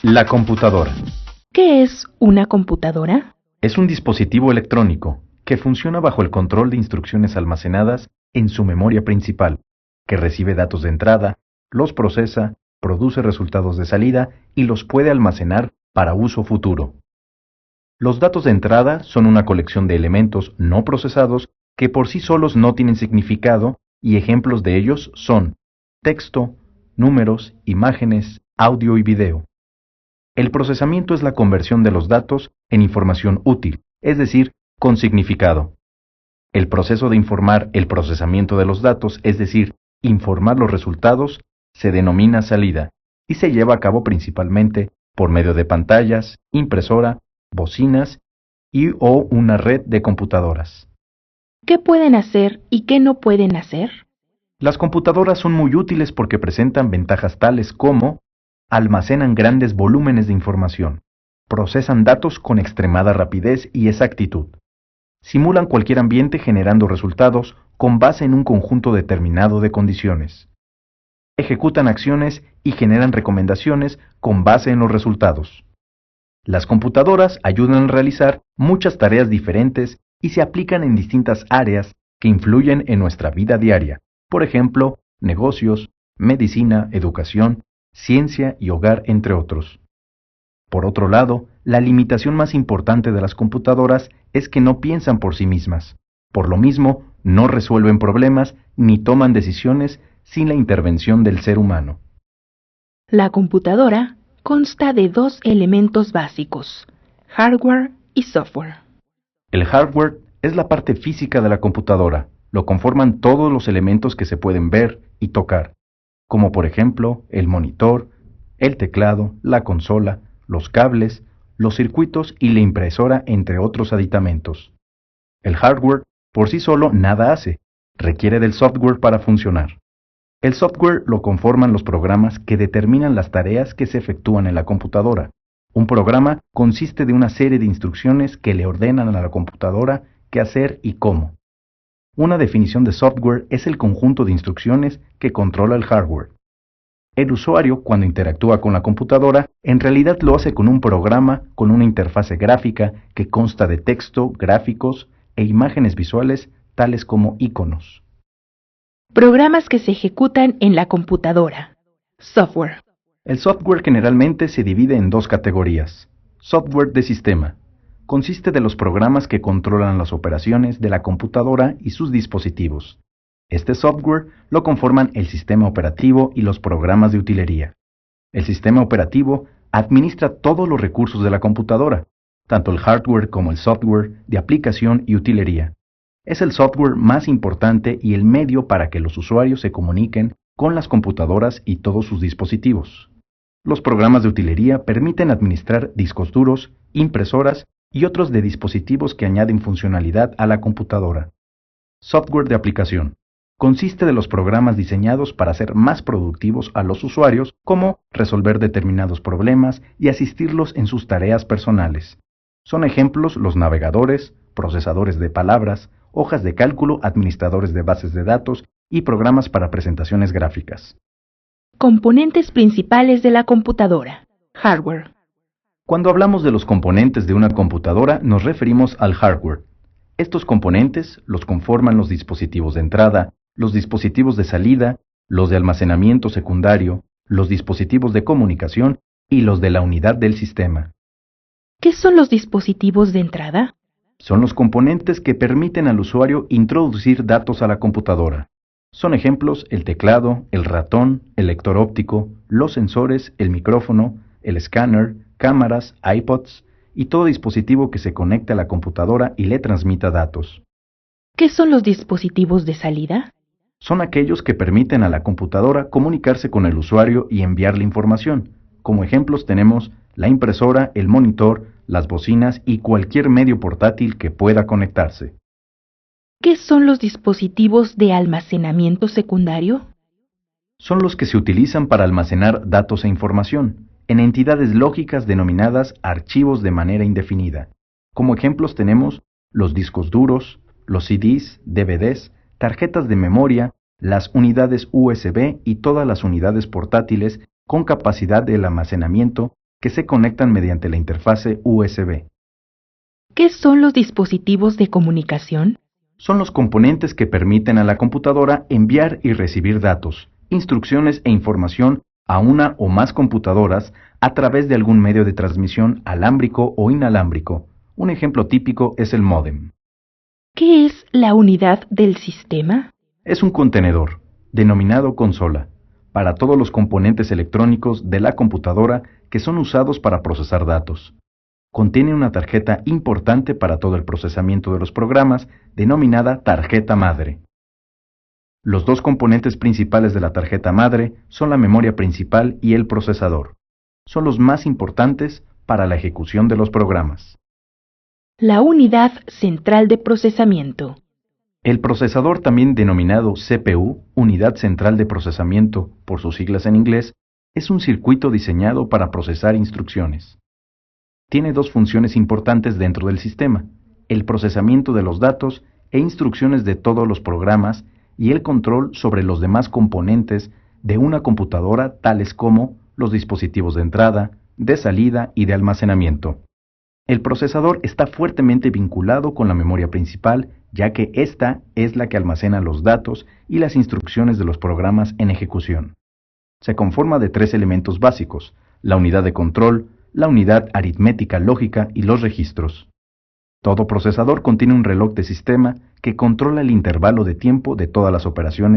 La computadora. ¿Qué es una computadora? Es un dispositivo electrónico que funciona bajo el control de instrucciones almacenadas en su memoria principal, que recibe datos de entrada, los procesa, produce resultados de salida y los puede almacenar para uso futuro. Los datos de entrada son una colección de elementos no procesados que por sí solos no tienen significado y ejemplos de ellos son texto, números, imágenes, audio y video. El procesamiento es la conversión de los datos en información útil, es decir, con significado. El proceso de informar el procesamiento de los datos, es decir, informar los resultados, se denomina salida y se lleva a cabo principalmente por medio de pantallas, impresora, bocinas o una red de computadoras. ¿Qué pueden hacer y qué no pueden hacer? Las computadoras son muy útiles porque presentan ventajas tales como almacenan grandes volúmenes de información, procesan datos con extremada rapidez y exactitud, simulan cualquier ambiente generando resultados con base en un conjunto determinado de condiciones, ejecutan acciones y generan recomendaciones con base en los resultados. Las computadoras ayudan a realizar muchas tareas diferentes y se aplican en distintas áreas que influyen en nuestra vida diaria, por ejemplo, negocios, medicina, educación, ciencia y hogar, entre otros. Por otro lado, la limitación más importante de las computadoras es que no piensan por sí mismas. Por lo mismo, no resuelven problemas ni toman decisiones sin la intervención del ser humano. La computadora consta de dos elementos básicos, hardware y software. El hardware es la parte física de la computadora. Lo conforman todos los elementos que se pueden ver y tocar, como por ejemplo el monitor, el teclado, la consola, los cables, los circuitos y la impresora, entre otros aditamentos. El hardware por sí solo nada hace, requiere del software para funcionar. El software lo conforman los programas que determinan las tareas que se efectúan en la computadora. Un programa consiste de una serie de instrucciones que le ordenan a la computadora qué hacer y cómo. Una definición de software es el conjunto de instrucciones que controla el hardware. El usuario, cuando interactúa con la computadora, en realidad lo hace con un programa con una interfase gráfica que consta de texto, gráficos e imágenes visuales, tales como iconos. Programas que se ejecutan en la computadora. Software. El software generalmente se divide en dos categorías. Software de sistema. Consiste de los programas que controlan las operaciones de la computadora y sus dispositivos. Este software lo conforman el sistema operativo y los programas de utilería. El sistema operativo administra todos los recursos de la computadora, tanto el hardware como el software de aplicación y utilería. Es el software más importante y el medio para que los usuarios se comuniquen con las computadoras y todos sus dispositivos. Los programas de utilería permiten administrar discos duros, impresoras y otros de dispositivos que añaden funcionalidad a la computadora. Software de aplicación. Consiste de los programas diseñados para hacer más productivos a los usuarios, como resolver determinados problemas y asistirlos en sus tareas personales. Son ejemplos los navegadores, procesadores de palabras, hojas de cálculo, administradores de bases de datos y programas para presentaciones gráficas. Componentes principales de la computadora. Hardware. Cuando hablamos de los componentes de una computadora, nos referimos al hardware. Estos componentes los conforman los dispositivos de entrada, los dispositivos de salida, los de almacenamiento secundario, los dispositivos de comunicación y los de la unidad del sistema. ¿Qué son los dispositivos de entrada? Son los componentes que permiten al usuario introducir datos a la computadora. Son ejemplos el teclado, el ratón, el lector óptico, los sensores, el micrófono, el escáner, cámaras, iPods y todo dispositivo que se conecte a la computadora y le transmita datos. ¿Qué son los dispositivos de salida? Son aquellos que permiten a la computadora comunicarse con el usuario y enviarle información. Como ejemplos tenemos la impresora, el monitor, las bocinas y cualquier medio portátil que pueda conectarse. ¿Qué son los dispositivos de almacenamiento secundario? Son los que se utilizan para almacenar datos e información en entidades lógicas denominadas archivos de manera indefinida. Como ejemplos tenemos los discos duros, los CDs, DVDs, tarjetas de memoria, las unidades USB y todas las unidades portátiles con capacidad de almacenamiento que se conectan mediante la interfase USB. ¿Qué son los dispositivos de comunicación? Son los componentes que permiten a la computadora enviar y recibir datos, instrucciones e información a una o más computadoras a través de algún medio de transmisión alámbrico o inalámbrico. Un ejemplo típico es el módem. ¿Qué es la unidad del sistema? Es un contenedor, denominado consola, para todos los componentes electrónicos de la computadora que son usados para procesar datos. Contiene una tarjeta importante para todo el procesamiento de los programas, denominada tarjeta madre. Los dos componentes principales de la tarjeta madre son la memoria principal y el procesador. Son los más importantes para la ejecución de los programas. La unidad central de procesamiento. El procesador, también denominado CPU, Unidad Central de Procesamiento, por sus siglas en inglés, es un circuito diseñado para procesar instrucciones. Tiene dos funciones importantes dentro del sistema: el procesamiento de los datos e instrucciones de todos los programas y el control sobre los demás componentes de una computadora, tales como los dispositivos de entrada, de salida y de almacenamiento. El procesador está fuertemente vinculado con la memoria principal, ya que ésta es la que almacena los datos y las instrucciones de los programas en ejecución. Se conforma de tres elementos básicos: la unidad de control, la unidad aritmética lógica y los registros. Todo procesador contiene un reloj de sistema que controla el intervalo de tiempo de todas las operaciones